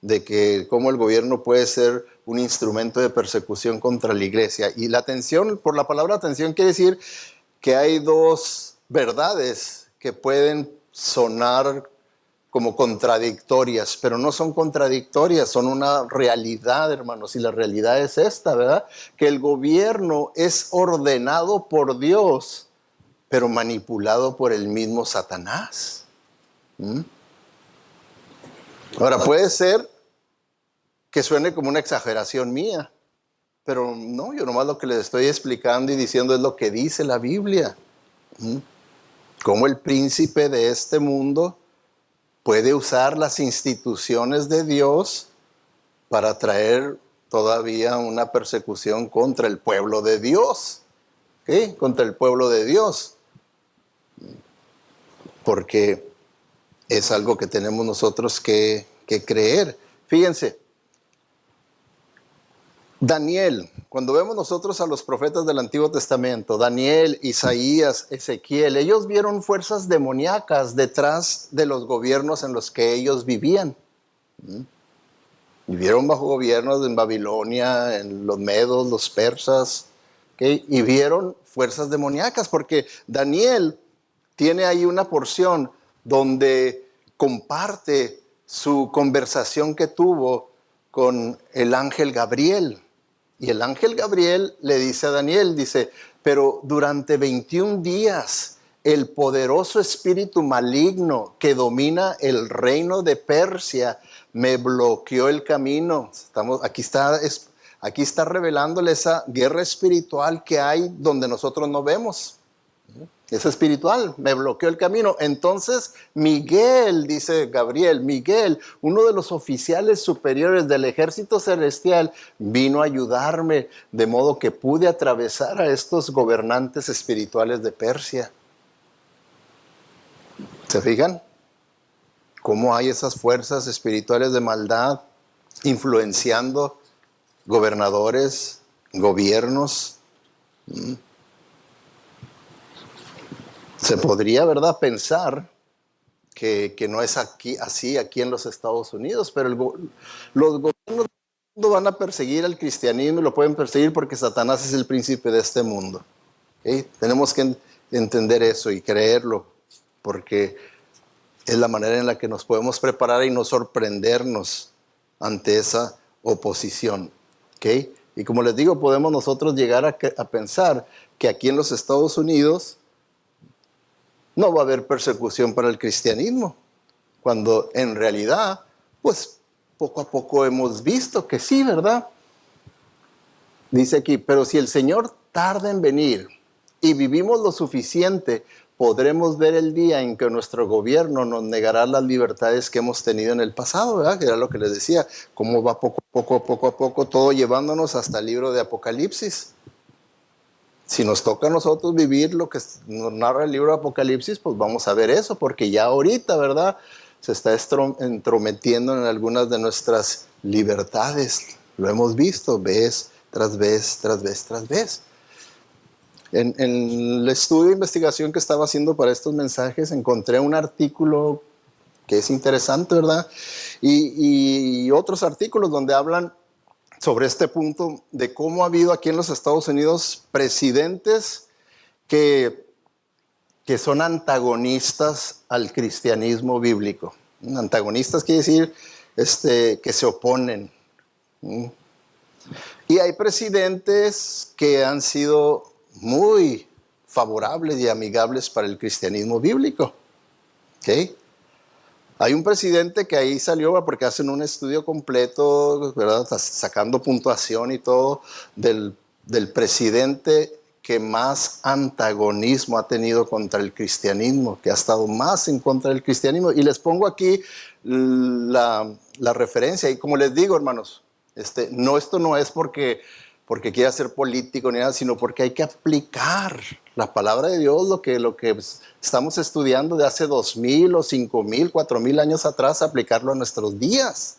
de que cómo el gobierno puede ser un instrumento de persecución contra la iglesia. Y la tensión, por la palabra tensión, quiere decir que hay dos verdades que pueden sonar como contradictorias, pero no son contradictorias, son una realidad, hermanos, y la realidad es esta, ¿verdad? Que el gobierno es ordenado por Dios, pero manipulado por el mismo Satanás. Ahora, puede ser que suene como una exageración mía, pero no, yo nomás lo que les estoy explicando y diciendo es lo que dice la Biblia. Cómo el príncipe de este mundo puede usar las instituciones de Dios para traer todavía una persecución contra el pueblo de Dios. ¿ok? Contra el pueblo de Dios, porque es algo que tenemos nosotros que creer. Fíjense, Daniel, cuando vemos nosotros a los profetas del Antiguo Testamento, Daniel, Isaías, Ezequiel, ellos vieron fuerzas demoníacas detrás de los gobiernos en los que ellos vivían. Vivieron bajo gobiernos en Babilonia, en los medos, los persas, ¿okay? Y vieron fuerzas demoníacas, porque Daniel tiene ahí una porción donde comparte su conversación que tuvo con el ángel Gabriel. Y el ángel Gabriel le dice a Daniel, dice, pero durante 21 días el poderoso espíritu maligno que domina el reino de Persia me bloqueó el camino. Aquí está revelándole esa guerra espiritual que hay donde nosotros no vemos. Es espiritual, me bloqueó el camino. Entonces Miguel, dice Gabriel, Miguel, uno de los oficiales superiores del ejército celestial, vino a ayudarme, de modo que pude atravesar a estos gobernantes espirituales de Persia. ¿Se fijan? ¿Cómo hay esas fuerzas espirituales de maldad influenciando gobernadores, gobiernos? Se podría, ¿verdad?, pensar que no es así aquí en los Estados Unidos, pero los gobiernos del mundo van a perseguir al cristianismo y lo pueden perseguir porque Satanás es el príncipe de este mundo. ¿Okay? Tenemos que entender eso y creerlo, porque es la manera en la que nos podemos preparar y no sorprendernos ante esa oposición. ¿Okay? Y como les digo, podemos nosotros llegar a pensar que aquí en los Estados Unidos no va a haber persecución para el cristianismo, cuando en realidad, pues poco a poco hemos visto que sí, ¿verdad? Dice aquí, pero si el Señor tarda en venir y vivimos lo suficiente, podremos ver el día en que nuestro gobierno nos negará las libertades que hemos tenido en el pasado, ¿verdad? Que era lo que les decía, cómo va poco a poco, todo llevándonos hasta el libro de Apocalipsis. Si nos toca a nosotros vivir lo que nos narra el libro de Apocalipsis, pues vamos a ver eso, porque ya ahorita, ¿verdad?, se está entrometiendo en algunas de nuestras libertades. Lo hemos visto vez tras vez, tras vez, tras vez. En el estudio de investigación que estaba haciendo para estos mensajes, encontré un artículo que es interesante, ¿verdad? Y otros artículos donde hablan sobre este punto de cómo ha habido aquí en los Estados Unidos presidentes que son antagonistas al cristianismo bíblico. Antagonistas quiere decir que se oponen. Y hay presidentes que han sido muy favorables y amigables para el cristianismo bíblico. ¿Okay? Hay un presidente que ahí salió porque hacen un estudio completo, ¿verdad?, sacando puntuación y todo, del presidente que más antagonismo ha tenido contra el cristianismo, que ha estado más en contra del cristianismo. Y les pongo aquí la referencia. Y como les digo, hermanos, esto no es porque quiera ser político ni nada, sino porque hay que aplicar la palabra de Dios, lo que estamos estudiando de hace 2000 o 5000, 4000 años atrás, aplicarlo a nuestros días.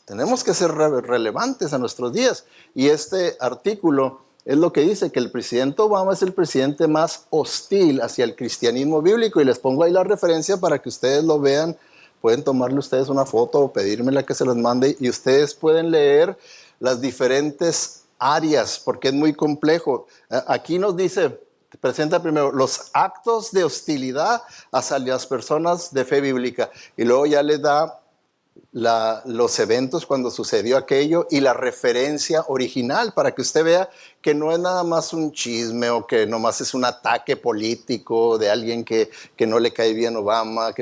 Tenemos que ser relevantes a nuestros días. Y este artículo es lo que dice, que el presidente Obama es el presidente más hostil hacia el cristianismo bíblico. Y les pongo ahí la referencia para que ustedes lo vean. Pueden tomarle ustedes una foto o pedírmela que se los mande. Y ustedes pueden leer las diferentes áreas, porque es muy complejo. Aquí nos dice, presenta primero los actos de hostilidad hacia las personas de fe bíblica. Y luego ya le da los eventos cuando sucedió aquello y la referencia original para que usted vea que no es nada más un chisme o que nomás es un ataque político de alguien que no le cae bien Obama,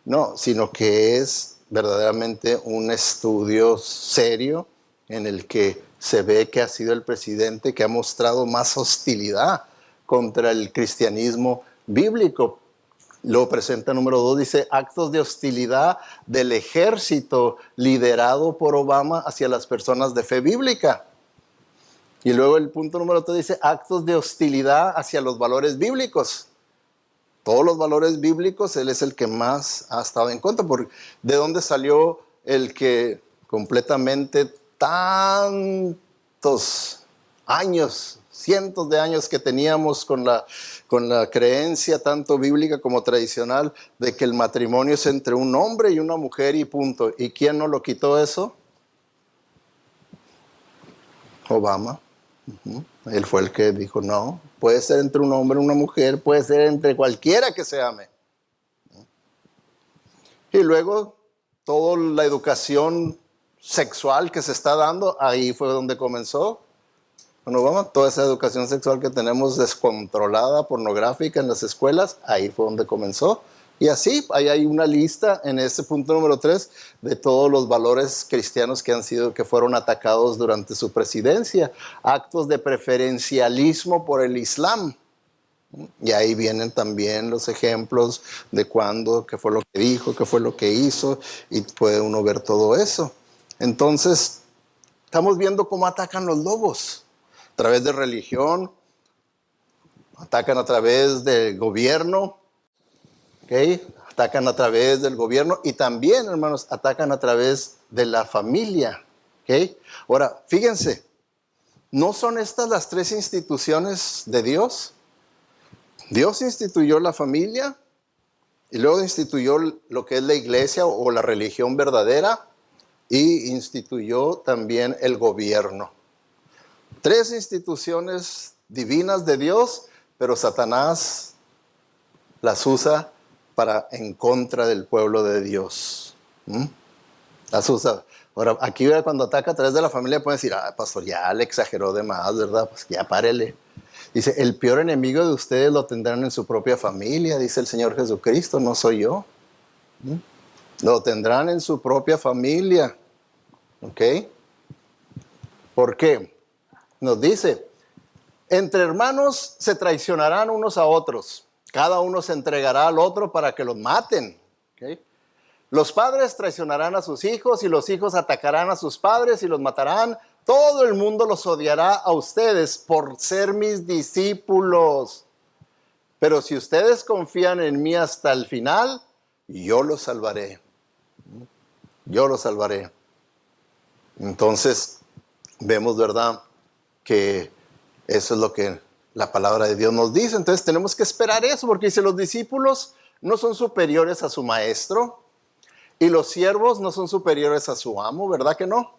no, sino que es verdaderamente un estudio serio en el que se ve que ha sido el presidente que ha mostrado más hostilidad contra el cristianismo bíblico. Lo presenta número 2, dice actos de hostilidad del ejército liderado por Obama hacia las personas de fe bíblica. Y luego el punto número 3 dice actos de hostilidad hacia los valores bíblicos. Todos los valores bíblicos, él es el que más ha estado en contra. ¿De dónde salió el que completamente tantos años, cientos de años que teníamos con la creencia tanto bíblica como tradicional de que el matrimonio es entre un hombre y una mujer y punto? ¿Y quién nos lo quitó eso? Obama. Él fue el que dijo, no, puede ser entre un hombre y una mujer, puede ser entre cualquiera que se ame. Y luego, toda la educación sexual que se está dando, ahí fue donde comenzó. Bueno, Obama, toda esa educación sexual que tenemos descontrolada, pornográfica en las escuelas, ahí fue donde comenzó. Y así, ahí hay una lista en ese punto número 3 de todos los valores cristianos que fueron atacados durante su presidencia. Actos de preferencialismo por el Islam. Y ahí vienen también los ejemplos de cuándo, qué fue lo que dijo, qué fue lo que hizo, y puede uno ver todo eso. Entonces, estamos viendo cómo atacan los lobos. A través de religión, atacan a través del gobierno, ¿okay? Atacan a través del gobierno y también, hermanos, atacan a través de la familia. ¿Okay? Ahora, fíjense, ¿no son estas las 3 instituciones de Dios? Dios instituyó la familia y luego instituyó lo que es la iglesia o la religión verdadera y instituyó también el gobierno. 3 instituciones divinas de Dios, pero Satanás las usa en contra del pueblo de Dios. Las usa. Ahora, aquí cuando ataca a través de la familia pueden decir, pastor, ya le exageró de más, ¿verdad? Pues ya párele. Dice, el peor enemigo de ustedes lo tendrán en su propia familia, dice el Señor Jesucristo, no soy yo. Lo tendrán en su propia familia. ¿Ok? ¿Por qué? Nos dice, entre hermanos se traicionarán unos a otros. Cada uno se entregará al otro para que los maten. ¿Okay? Los padres traicionarán a sus hijos y los hijos atacarán a sus padres y los matarán. Todo el mundo los odiará a ustedes por ser mis discípulos. Pero si ustedes confían en mí hasta el final, yo los salvaré. Yo los salvaré. Entonces, vemos, ¿verdad?, que eso es lo que la palabra de Dios nos dice. Entonces tenemos que esperar eso, porque dice, los discípulos no son superiores a su maestro y los siervos no son superiores a su amo, ¿verdad que no?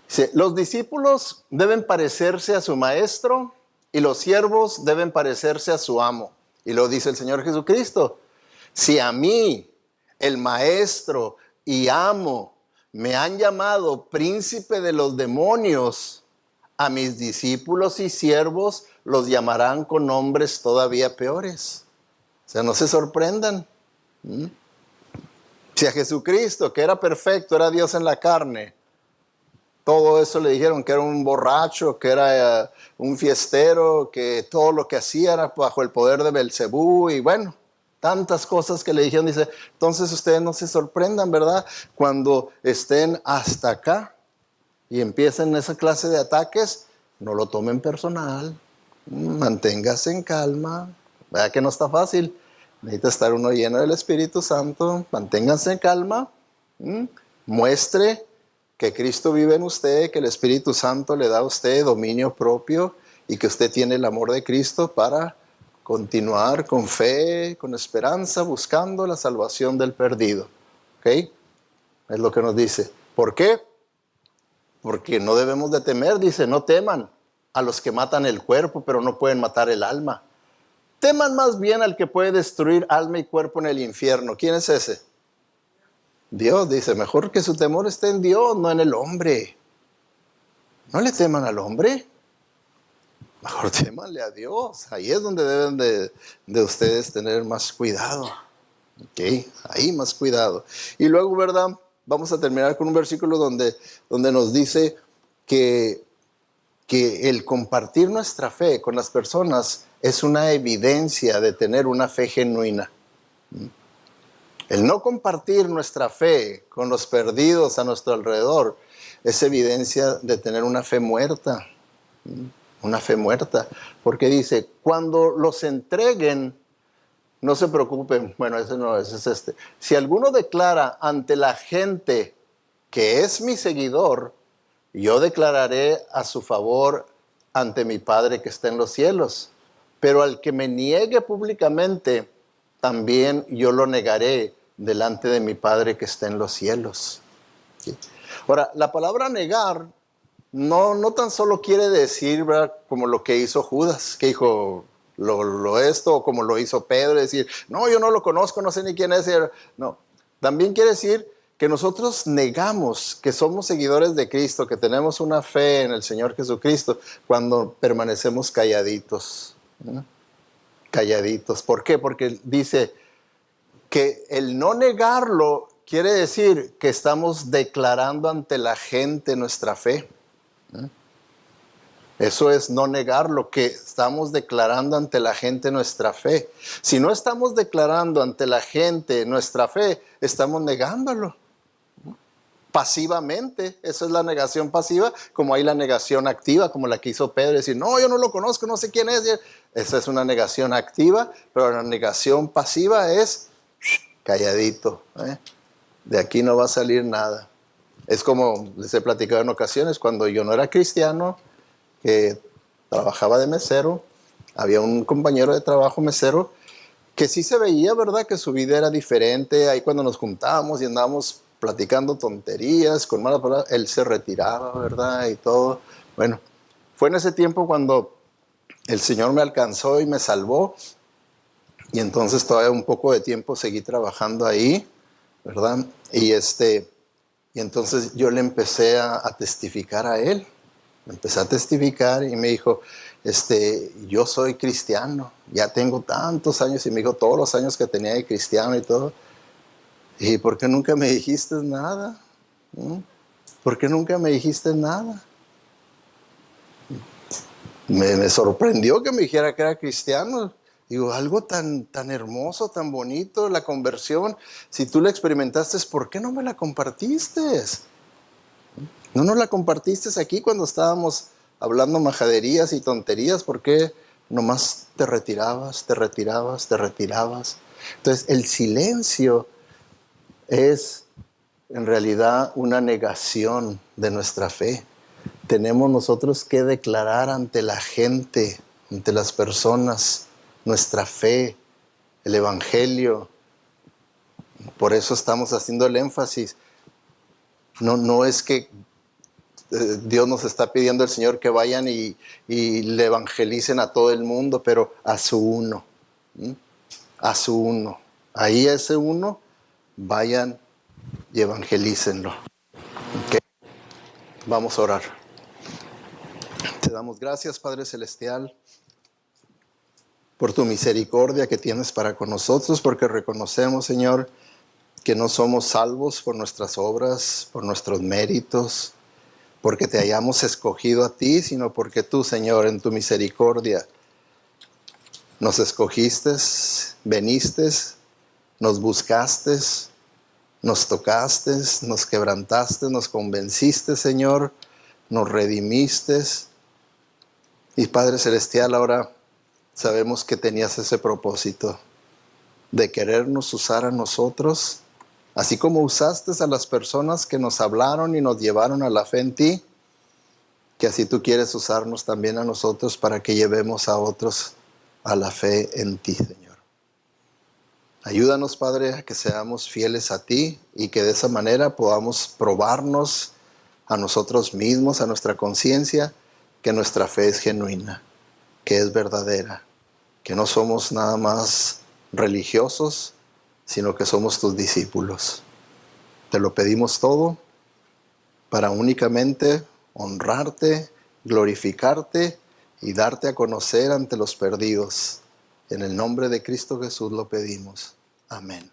Dice, los discípulos deben parecerse a su maestro y los siervos deben parecerse a su amo. Y lo dice el Señor Jesucristo, si a mí, el maestro y amo, me han llamado príncipe de los demonios, a mis discípulos y siervos los llamarán con nombres todavía peores. O sea, no se sorprendan. Si a Jesucristo, que era perfecto, era Dios en la carne, todo eso le dijeron que era un borracho, que era un fiestero, que todo lo que hacía era bajo el poder de Belcebú y bueno, tantas cosas que le dijeron. Dice, entonces ustedes no se sorprendan, ¿verdad? Cuando estén hasta acá y empiecen esa clase de ataques, no lo tomen personal, manténgase en calma. ¿Verdad que no está fácil? Necesita estar uno lleno del Espíritu Santo, manténganse en calma, muestre que Cristo vive en usted, que el Espíritu Santo le da a usted dominio propio y que usted tiene el amor de Cristo para continuar con fe, con esperanza, buscando la salvación del perdido. ¿Ok? Es lo que nos dice. ¿Por qué? Porque no debemos de temer, dice, no teman a los que matan el cuerpo, pero no pueden matar el alma. Teman más bien al que puede destruir alma y cuerpo en el infierno. ¿Quién es ese? Dios. Dice, mejor que su temor esté en Dios, no en el hombre. No le teman al hombre. Mejor témanle a Dios. Ahí es donde deben de ustedes tener más cuidado. ¿Ok? Ahí más cuidado. Y luego, ¿verdad? Vamos a terminar con un versículo donde nos dice que el compartir nuestra fe con las personas es una evidencia de tener una fe genuina. El no compartir nuestra fe con los perdidos a nuestro alrededor es evidencia de tener una fe muerta. Una fe muerta. Porque dice, cuando los entreguen, no se preocupen. Bueno, ese no, ese es este. Si alguno declara ante la gente que es mi seguidor, yo declararé a su favor ante mi Padre que está en los cielos. Pero al que me niegue públicamente, también yo lo negaré delante de mi Padre que está en los cielos. ¿Sí? Ahora, la palabra negar no tan solo quiere decir, ¿verdad?, como lo que hizo Judas, que dijo esto, o como lo hizo Pedro, decir, no, yo no lo conozco, no sé ni quién es. No, también quiere decir que nosotros negamos que somos seguidores de Cristo, que tenemos una fe en el Señor Jesucristo, cuando permanecemos calladitos. ¿No? Calladitos. ¿Por qué? Porque dice que el no negarlo quiere decir que estamos declarando ante la gente nuestra fe. Eso es no negar lo que estamos declarando ante la gente nuestra fe. Si no estamos declarando ante la gente nuestra fe, estamos negándolo pasivamente. Eso es la negación pasiva, como hay la negación activa, como la que hizo Pedro, decir, no, yo no lo conozco, no sé quién es. Esa es una negación activa, pero la negación pasiva es calladito. De aquí no va a salir nada. Es como les he platicado en ocasiones, cuando yo no era cristiano, que trabajaba de mesero, había un compañero de trabajo mesero que sí se veía, ¿verdad?, que su vida era diferente. Ahí cuando nos juntábamos y andábamos platicando tonterías, con malas palabras, él se retiraba, ¿verdad?, y todo. Bueno, fue en ese tiempo cuando el Señor me alcanzó y me salvó, y entonces todavía un poco de tiempo seguí trabajando ahí, ¿verdad? Y entonces yo le empecé a testificar a él. Empecé a testificar y me dijo, yo soy cristiano, ya tengo tantos años, y me dijo todos los años que tenía de cristiano y todo. ¿Y por qué nunca me dijiste nada? ¿Por qué nunca me dijiste nada? Me sorprendió que me dijera que era cristiano. Digo, algo tan hermoso, tan bonito, la conversión. Si tú la experimentaste, ¿por qué no me la compartiste? ¿No nos la compartiste aquí cuando estábamos hablando majaderías y tonterías? ¿Por qué nomás te retirabas, te retirabas, te retirabas? Entonces, el silencio es en realidad una negación de nuestra fe. Tenemos nosotros que declarar ante la gente, ante las personas, nuestra fe, el evangelio. Por eso estamos haciendo el énfasis. No es que Dios nos está pidiendo el Señor que vayan y le evangelicen a todo el mundo, pero a su uno. A su uno. Ahí a ese uno, vayan y evangelícenlo. ¿Okay? Vamos a orar. Te damos gracias, Padre Celestial, por tu misericordia que tienes para con nosotros, porque reconocemos, Señor, que no somos salvos por nuestras obras, por nuestros méritos, porque te hayamos escogido a ti, sino porque tú, Señor, en tu misericordia, nos escogiste, veniste, nos buscaste, nos tocaste, nos quebrantaste, nos convenciste, Señor, nos redimiste. Y Padre Celestial, ahora sabemos que tenías ese propósito de querernos usar a nosotros, así como usaste a las personas que nos hablaron y nos llevaron a la fe en ti, que así tú quieres usarnos también a nosotros para que llevemos a otros a la fe en ti, Señor. Ayúdanos, Padre, a que seamos fieles a ti y que de esa manera podamos probarnos a nosotros mismos, a nuestra conciencia, que nuestra fe es genuina, que es verdadera, que no somos nada más religiosos, sino que somos tus discípulos. Te lo pedimos todo para únicamente honrarte, glorificarte y darte a conocer ante los perdidos. En el nombre de Cristo Jesús lo pedimos. Amén.